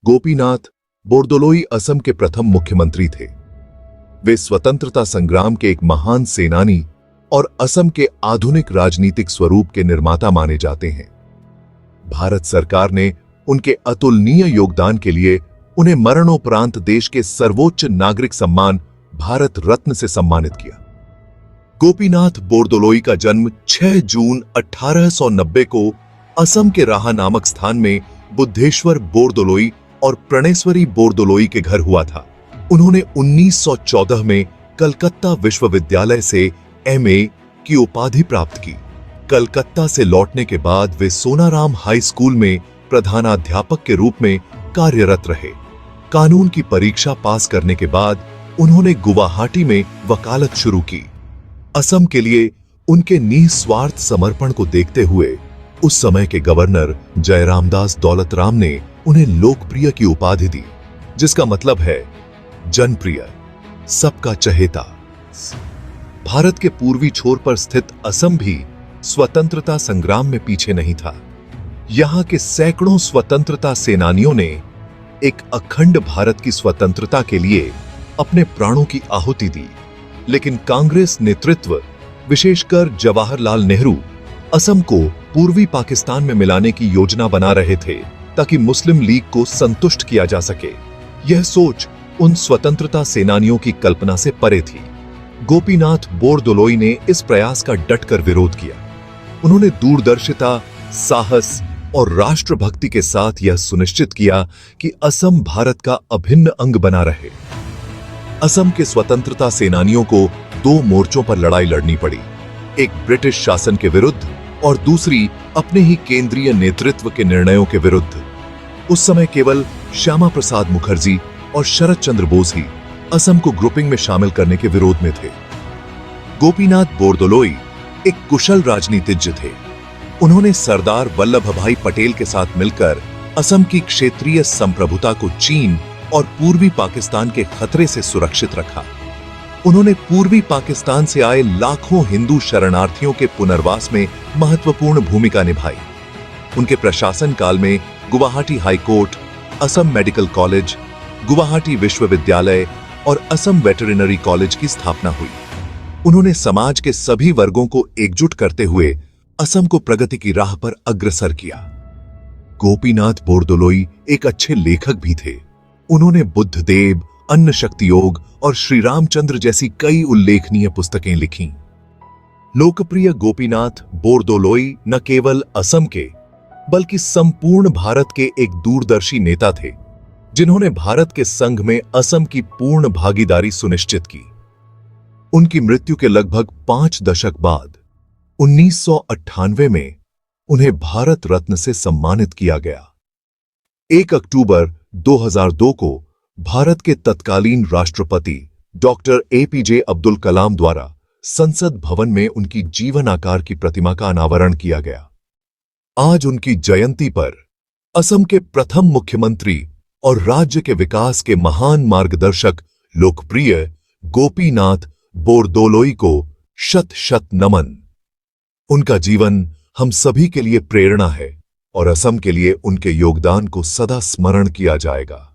गोपीनाथ बोरदोलोई असम के प्रथम मुख्यमंत्री थे। वे स्वतंत्रता संग्राम के एक महान सेनानी और असम के आधुनिक राजनीतिक स्वरूप के निर्माता माने जाते हैं। भारत सरकार ने उनके अतुलनीय योगदान के लिए उन्हें मरणोपरांत देश के सर्वोच्च नागरिक सम्मान भारत रत्न से सम्मानित किया। गोपीनाथ बोरदोलोई का जन्म 6 जून 1890 को असम के राहा नामक स्थान में बुद्धेश्वर बोरदोलोई और प्रणेश्वरी बोरदोलोई के घर हुआ था। उन्होंने 1914 में कलकत्ता विश्वविद्यालय से एमए की उपाधि प्राप्त की। कलकत्ता से लौटने के बाद वे सोनाराम हाई स्कूल में प्रधानाध्यापक के रूप में कार्यरत रहे। कानून की परीक्षा पास करने के बाद उन्होंने गुवाहाटी में वकालत शुरू की। असम के लिए उनके निस्वार्थ समर्पण को देखते हुए उस समय के गवर्नर जयरामदास दौलतराम ने उन्हें लोकप्रिय की उपाधि दी, जिसका मतलब है जनप्रिय, सबका चहेता। भारत के पूर्वी छोर पर स्थित असम भी स्वतंत्रता संग्राम में पीछे नहीं था। यहां के सैकड़ों स्वतंत्रता सेनानियों ने एक अखंड भारत की स्वतंत्रता के लिए अपने प्राणों की आहुति दी। लेकिन कांग्रेस नेतृत्व, विशेषकर जवाहरलाल नेहरू, असम को पूर्वी पाकिस्तान में मिलाने की योजना बना रहे थे ताकि मुस्लिम लीग को संतुष्ट किया जा सके। यह सोच उन स्वतंत्रता सेनानियों की कल्पना से परे थी। गोपीनाथ बोरदोलोई ने इस प्रयास का डटकर विरोध किया। उन्होंने दूरदर्शिता, साहस और राष्ट्रभक्ति के साथ यह सुनिश्चित किया कि असम भारत का अभिन्न अंग बना रहे। असम के स्वतंत्रता सेनानियों को 2 मोर्चों पर लड़ाई लड़नी पड़ी, एक ब्रिटिश शासन के विरुद्ध और दूसरी अपने ही केंद्रीय नेतृत्व के निर्णयों के विरुद्ध। उस समय केवल श्यामा प्रसाद मुखर्जी और शरद चंद्र बोस ही असम को ग्रुपिंग में शामिल करने के विरोध में थे। गोपीनाथ बोरदोलोई एक कुशल राजनीतिज्ञ थे। उन्होंने सरदार वल्लभ भाई पटेल के साथ मिलकर असम की क्षेत्रीय संप्रभुता को चीन और पूर्वी पाकिस्तान के खतरे से सुरक्षित रखा। उन्होंने पूर्वी पाकिस्तान से आए लाखों हिंदू शरणार्थियों के पुनर्वास में महत्वपूर्ण भूमिका निभाई। उनके प्रशासन काल में Guwahati high court, Assam medical college, Guwahati विश्वविद्यालय और असम वेटरिनरी कॉलेज की स्थापना हुई। उन्होंने समाज के सभी वर्गों को एकजुट करते हुए असम को प्रगति की राह पर अग्रसर किया। गोपीनाथ बोरदोलोई एक अच्छे लेखक भी थे। उन्होंने बुद्धदेव, अन्न शक्ति योग और श्री रामचंद्र जैसी कई उल्लेखनीय पुस्तकें लिखीं। लोकप्रिय गोपीनाथ बोरदोलोई न केवल असम के बल्कि संपूर्ण भारत के एक दूरदर्शी नेता थे, जिन्होंने भारत के संघ में असम की पूर्ण भागीदारी सुनिश्चित की। उनकी मृत्यु के लगभग 5 दशक बाद 1998 में उन्हें भारत रत्न से सम्मानित किया गया। 1 अक्टूबर 2002 को भारत के तत्कालीन राष्ट्रपति डॉक्टर एपीजे अब्दुल कलाम द्वारा संसद भवन में उनकी जीवन आकार की प्रतिमा का अनावरण किया गया। आज उनकी जयंती पर असम के प्रथम मुख्यमंत्री और राज्य के विकास के महान मार्गदर्शक लोकप्रिय गोपीनाथ बोरदोलोई को शत शत नमन। उनका जीवन हम सभी के लिए प्रेरणा है और असम के लिए उनके योगदान को सदा स्मरण किया जाएगा।